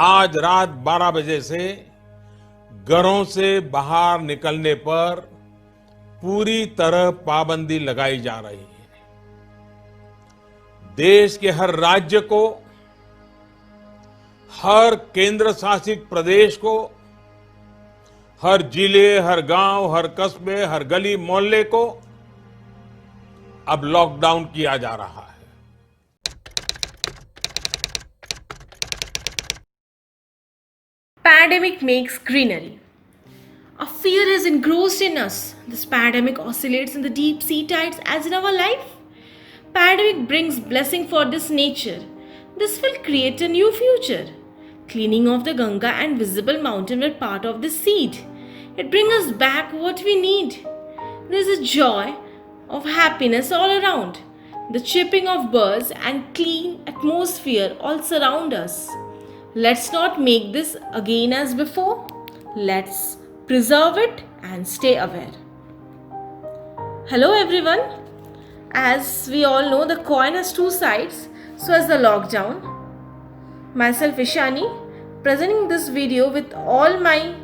आज रात 12 बजे से घरों से बाहर निकलने पर पूरी तरह पाबंदी लगाई जा रही है। देश के हर राज्य को, हर केंद्र शासित प्रदेश को, हर जिले, हर गांव, हर कस्बे, हर गली मोहल्ले को अब लॉकडाउन किया जा रहा है। Pandemic makes greenery. A fear has engrossed in us. This pandemic oscillates in the deep sea tides as in our life. Pandemic brings blessing for this nature. This will create a new future. Cleaning of the Ganga and visible mountain were part of this seed. It brings us back what we need. There is a joy of happiness all around. The chirping of birds and clean atmosphere all surround us. Let's not make this again as before. Let's preserve it and stay aware. Hello everyone. As we all know, the coin has two sides, so has the lockdown. Myself Ishani, presenting this video with all my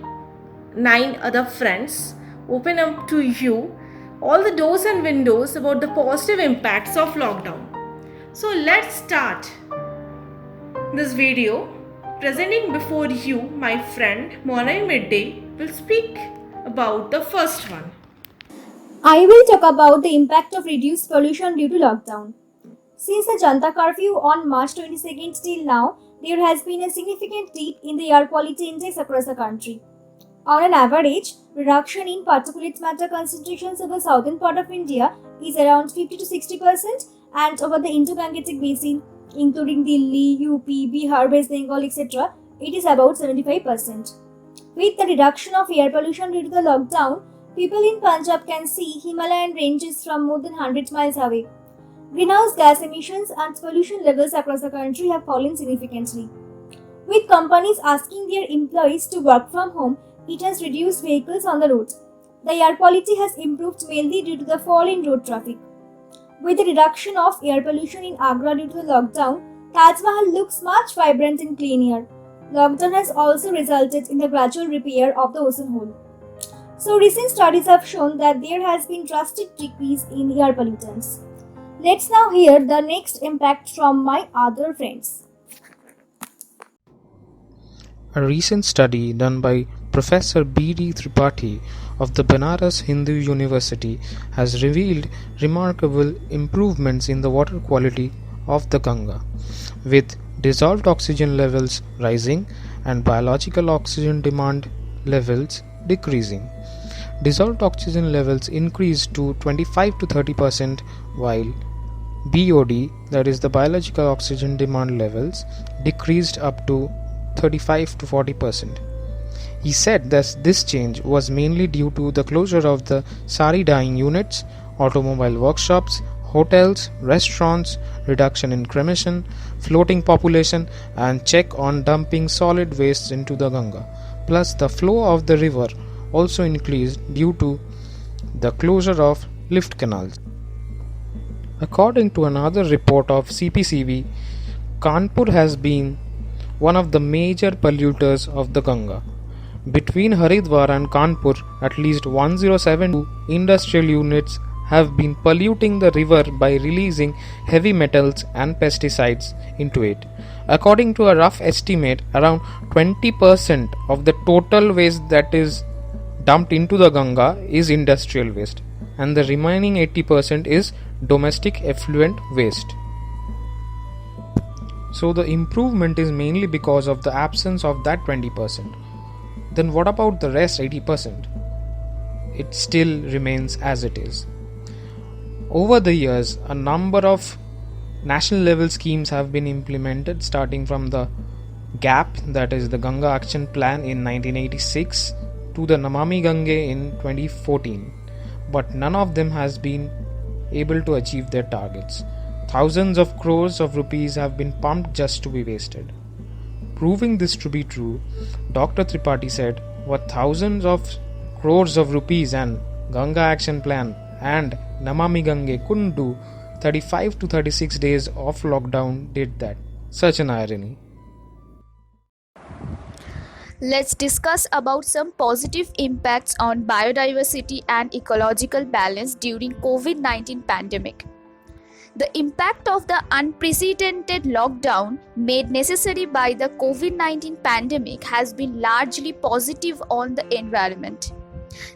9 other friends, open up to you all the doors and windows about the positive impacts of lockdown. So let's start this video. Presenting before you, my friend Monai Midday will speak about the first one. I will talk about the impact of reduced pollution due to lockdown. Since the Janta curfew on March 22nd till now, there has been a significant dip in the air quality index across the country. On an average, reduction in particulate matter concentrations over the southern part of India is around 50 to 60%, and over the Indo-Gangetic basin, including Delhi, UP, Bihar, West Bengal, etc., it is about 75%. With the reduction of air pollution due to the lockdown, people in Punjab can see Himalayan ranges from more than 100 miles away. Greenhouse gas emissions and pollution levels across the country have fallen significantly. With companies asking their employees to work from home, it has reduced vehicles on the road. The air quality has improved mainly due to the fall in road traffic. With the reduction of air pollution in Agra due to the lockdown, Taj Mahal looks much vibrant and clean air. Lockdown has also resulted in the gradual repair of the ozone hole. So recent studies have shown that there has been drastic decrease in air pollutants. Let's now hear the next impact from my other friends. A recent study done by Professor B.D. Tripathi of the Banaras Hindu University has revealed remarkable improvements in the water quality of the Ganga, with dissolved oxygen levels rising and biological oxygen demand levels decreasing. Dissolved oxygen levels increased to 25 to 30%, while BOD, that is the biological oxygen demand levels, decreased up to 35 to 40%. He said that this change was mainly due to the closure of the sari dyeing units, automobile workshops, hotels, restaurants, reduction in cremation, floating population, and check on dumping solid wastes into the Ganga. Plus, the flow of the river also increased due to the closure of lift canals. According to another report of CPCB, Kanpur has been one of the major polluters of the Ganga. Between Haridwar and Kanpur, at least 1072 industrial units have been polluting the river by releasing heavy metals and pesticides into it. According to a rough estimate, around 20% of the total waste that is dumped into the Ganga is industrial waste, and the remaining 80% is domestic effluent waste. So the improvement is mainly because of the absence of that 20%. Then what about the rest 80%? It still remains as it is. Over the years, a number of national level schemes have been implemented, starting from the GAP, that is the Ganga Action Plan in 1986, to the Namami Gange in 2014. But none of them has been able to achieve their targets. Thousands of crores of rupees have been pumped just to be wasted. Proving this to be true, Dr. Tripathi said, what thousands of crores of rupees and Ganga Action Plan and Namami Gange couldn't do, 35 to 36 days of lockdown did that. Such an irony. Let's discuss about some positive impacts on biodiversity and ecological balance during COVID-19 pandemic. The impact of the unprecedented lockdown made necessary by the COVID-19 pandemic has been largely positive on the environment.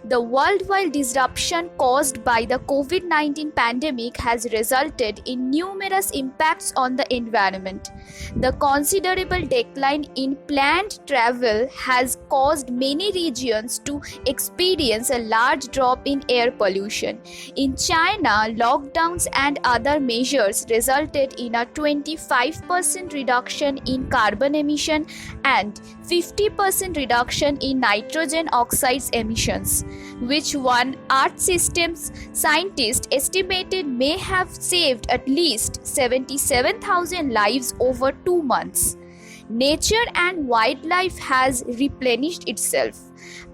The worldwide disruption caused by the COVID-19 pandemic has resulted in numerous impacts on the environment. The considerable decline in planned travel has caused many regions to experience a large drop in air pollution. In China, lockdowns and other measures resulted in a 25% reduction in carbon emission and 50% reduction in nitrogen oxides emissions, which one Earth Systems scientist estimated may have saved at least 77,000 lives over 2 months. Nature and wildlife has replenished itself.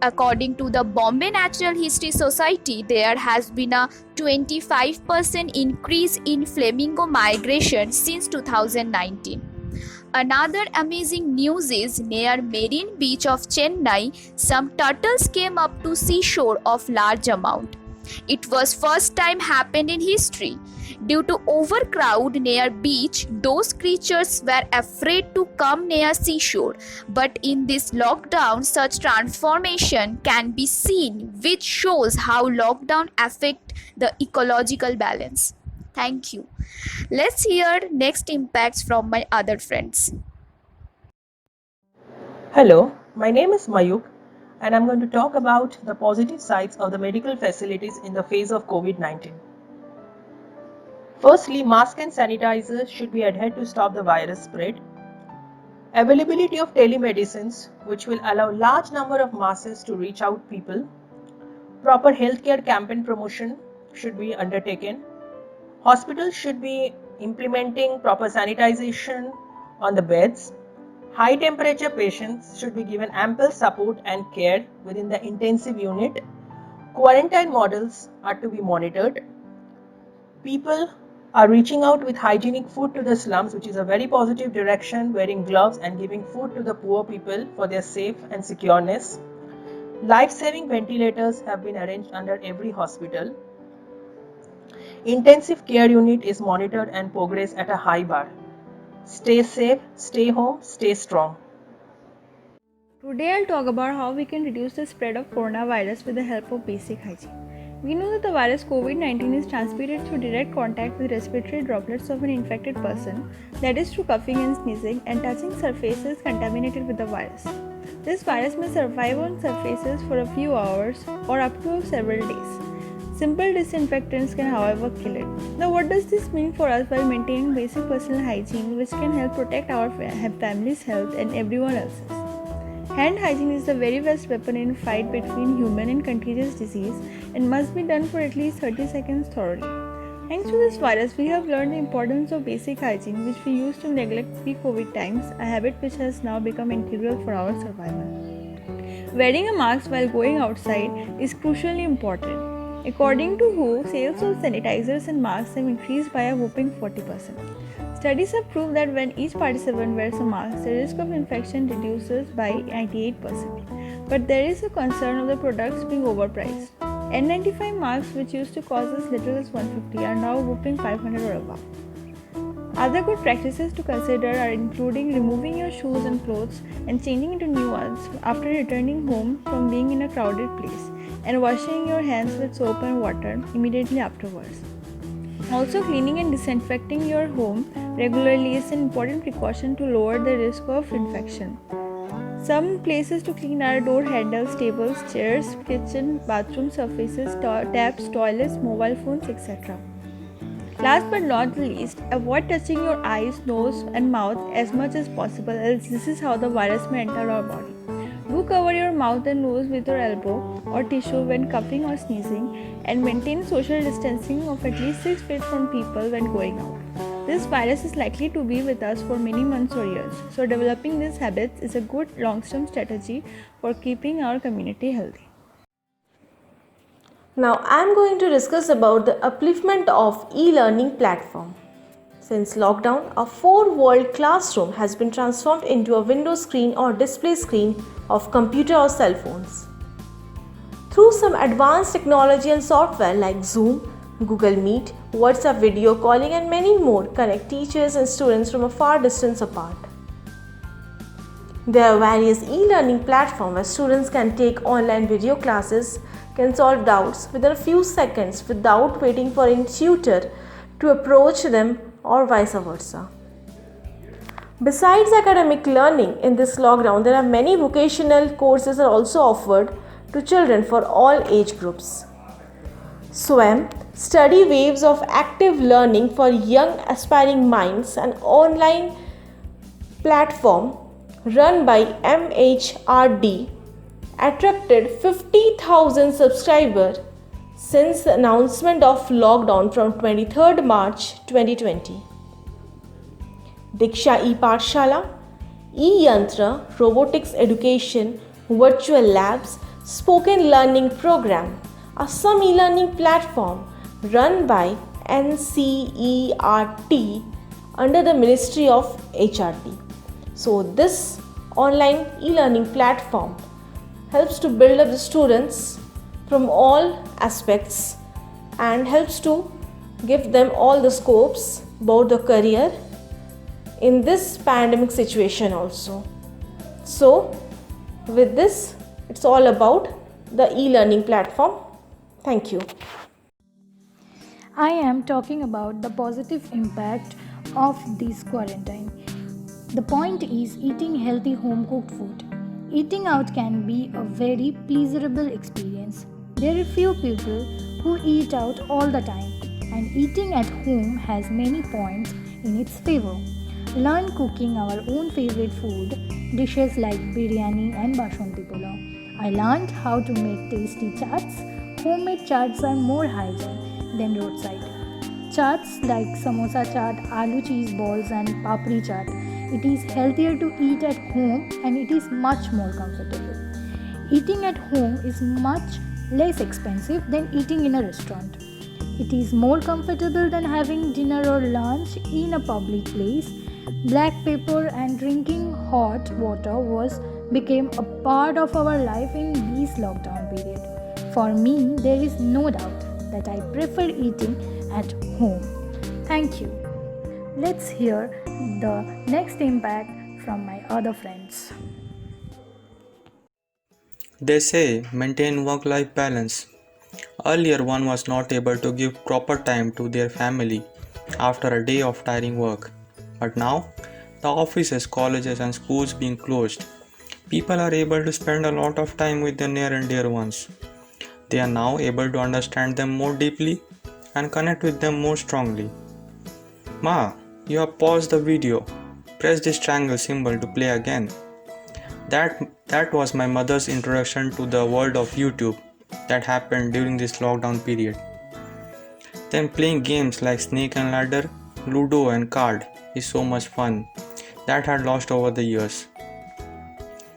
According to the Bombay Natural History Society, there has been a 25% increase in flamingo migration since 2019. Another amazing news is near Marine Beach of Chennai, some turtles came up to seashore of large amount. It was first time happened in history. Due to overcrowd near beach, those creatures were afraid to come near seashore. But in this lockdown, such transformation can be seen, which shows how lockdown affect the ecological balance. Thank you. Let's hear next impacts from my other friends. Hello, my name is Mayuk and I'm going to talk about the positive sides of the medical facilities in the face of COVID-19. Firstly, masks and sanitizers should be adhered to stop the virus spread. Availability of telemedicines, which will allow large number of masses to reach out people. Proper healthcare campaign promotion should be undertaken. Hospitals should be implementing proper sanitization on the beds. High temperature patients should be given ample support and care within the intensive unit. Quarantine models are to be monitored. People are reaching out with hygienic food to the slums, which is a very positive direction, wearing gloves and giving food to the poor people for their safe and secureness. Life-saving ventilators have been arranged under every hospital. Intensive care unit is monitored and progress at a high bar. Stay safe, stay home, stay strong. Today I'll talk about how we can reduce the spread of coronavirus with the help of basic hygiene. We know that the virus COVID-19 is transmitted through direct contact with respiratory droplets of an infected person, that is through coughing and sneezing and touching surfaces contaminated with the virus. This virus may survive on surfaces for a few hours or up to several days. Simple disinfectants can, however, kill it. Now, what does this mean for us by maintaining basic personal hygiene, which can help protect our family's health and everyone else's? Hand hygiene is the very best weapon in fight between human and contagious disease and must be done for at least 30 seconds thoroughly. Thanks to this virus, we have learned the importance of basic hygiene, which we used to neglect pre-COVID times, a habit which has now become integral for our survival. Wearing a mask while going outside is crucially important. According to WHO, sales of sanitizers and masks have increased by a whopping 40%. Studies have proved that when each participant wears a mask, the risk of infection reduces by 98%. But there is a concern of the products being overpriced. N95 masks, which used to cost as little as $150, are now whopping $500 or above. Other good practices to consider are including removing your shoes and clothes and changing into new ones after returning home from being in a crowded place, and washing your hands with soap and water immediately afterwards. Also, cleaning and disinfecting your home regularly is an important precaution to lower the risk of infection. Some places to clean are door handles, tables, chairs, kitchen, bathroom surfaces, taps, toilets, mobile phones, etc. Last but not least, avoid touching your eyes, nose and mouth as much as possible, else this is how the virus may enter our body. Do cover your mouth and nose with your elbow or tissue when coughing or sneezing, and maintain social distancing of at least 6 feet from people when going out. This virus is likely to be with us for many months or years, so developing these habits is a good long-term strategy for keeping our community healthy. Now I am going to discuss about the upliftment of e-learning platform. Since lockdown, a four-walled classroom has been transformed into a window screen or display screen of computer or cell phones. Through some advanced technology and software like Zoom, Google Meet, WhatsApp video calling and many more connect teachers and students from a far distance apart. There are various e-learning platforms where students can take online video classes, can solve doubts within a few seconds without waiting for a tutor to approach them or vice versa. Besides academic learning in this lockdown, there are many vocational courses are also offered to children for all age groups. SWAM, Study Waves of Active Learning for Young Aspiring Minds, an online platform run by MHRD, attracted 50,000 subscribers since the announcement of lockdown from 23rd March 2020. Diksha e-Pathshala, e-Yantra, robotics education, virtual labs, spoken learning program are some e-learning platform run by NCERT under the Ministry of HRD. So this online e-learning platform helps to build up the students from all aspects and helps to give them all the scopes about the career in this pandemic situation also. So with this, it's all about the e-learning platform. Thank you. I am talking about the positive impact of this quarantine. The point is eating healthy home cooked food. Eating out can be a very pleasurable experience. There are few people who eat out all the time, and eating at home has many points in its favor. Learn cooking our own favorite food, dishes like biryani and basmati pulao. I learned how to make tasty chaats. Homemade chaats are more hygiene than roadside. Chaats like samosa chaat, aloo cheese balls and papri chaat. It is healthier to eat at home and it is much more comfortable. Eating at home is much less expensive than eating in a restaurant. It is more comfortable than having dinner or lunch in a public place. Black pepper and drinking hot water became a part of our life in this lockdown period. For me, there is no doubt that I prefer eating at home. Thank you. Let's hear the next impact from my other friends. They say maintain work-life balance. Earlier, one was not able to give proper time to their family after a day of tiring work. But now, the offices, colleges, and schools being closed, people are able to spend a lot of time with their near and dear ones. They are now able to understand them more deeply and connect with them more strongly. Ma, you have paused the video. Press this triangle symbol to play again. That was my mother's introduction to the world of YouTube that happened during this lockdown period. Then playing games like Snake and Ladder, Ludo and Card is so much fun that had lost over the years.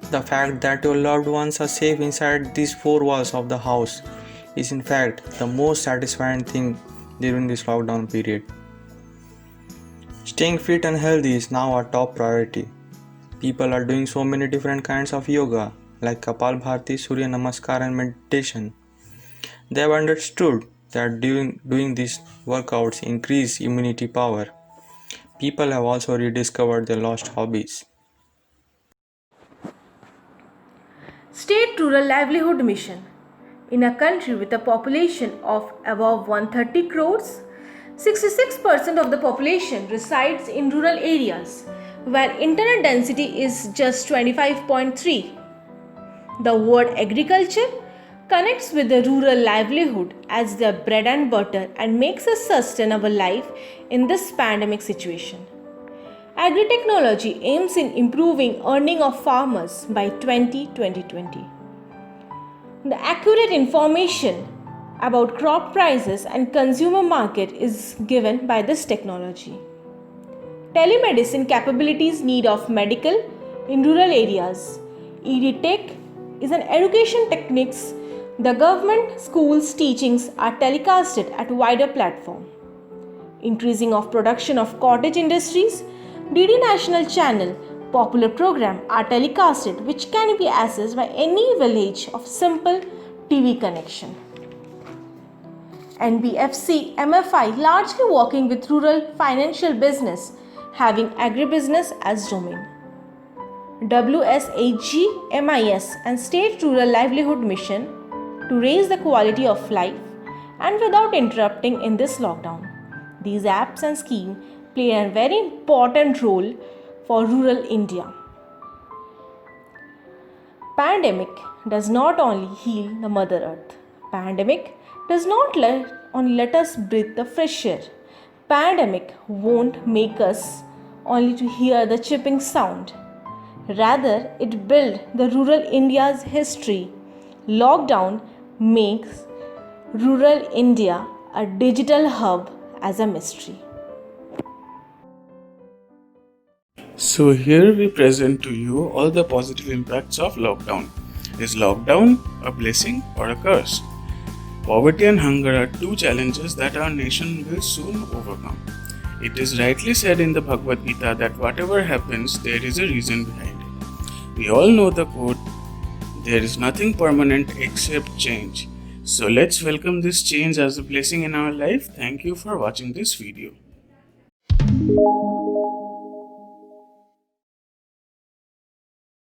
The fact that your loved ones are safe inside these four walls of the house is in fact the most satisfying thing during this lockdown period. Staying fit and healthy is now our top priority. People are doing so many different kinds of yoga like Kapalbhati, Surya Namaskar and meditation. They have understood that doing these workouts increase immunity power. People have also rediscovered their lost hobbies. State Rural Livelihood Mission. In a country with a population of above 130 crores, 66% of the population resides in rural areas, where internet density is just 25.3. The word agriculture connects with the rural livelihood as their bread and butter and makes a sustainable life in this pandemic situation. Agri-technology aims in improving earning of farmers by 2020. The accurate information about crop prices and consumer market is given by this technology. Telemedicine capabilities need of medical in rural areas. EdTech is an education techniques. The government schools teachings are telecasted at wider platform. increasing of production of cottage industries. DD National Channel popular program are telecasted which can be accessed by any village of simple TV connection. NBFC MFI largely working with rural financial business having agribusiness as domain. WSAG MIS and State Rural Livelihood Mission to raise the quality of life and without interrupting in this lockdown. These apps and schemes play a very important role for rural India. Pandemic does not only heal the Mother Earth. Pandemic does not only let us breathe the fresh air. Pandemic won't make us only to hear the chipping sound. Rather, it builds the rural India's history. Lockdown makes rural India a digital hub as a mystery. So here we present to you all the positive impacts of lockdown. Is lockdown a blessing or a curse? Poverty and hunger are two challenges that our nation will soon overcome. It is rightly said in the Bhagavad Gita that whatever happens, there is a reason behind it. We all know the quote, there is nothing permanent except change. So let's welcome this change as a blessing in our life. Thank you for watching this video.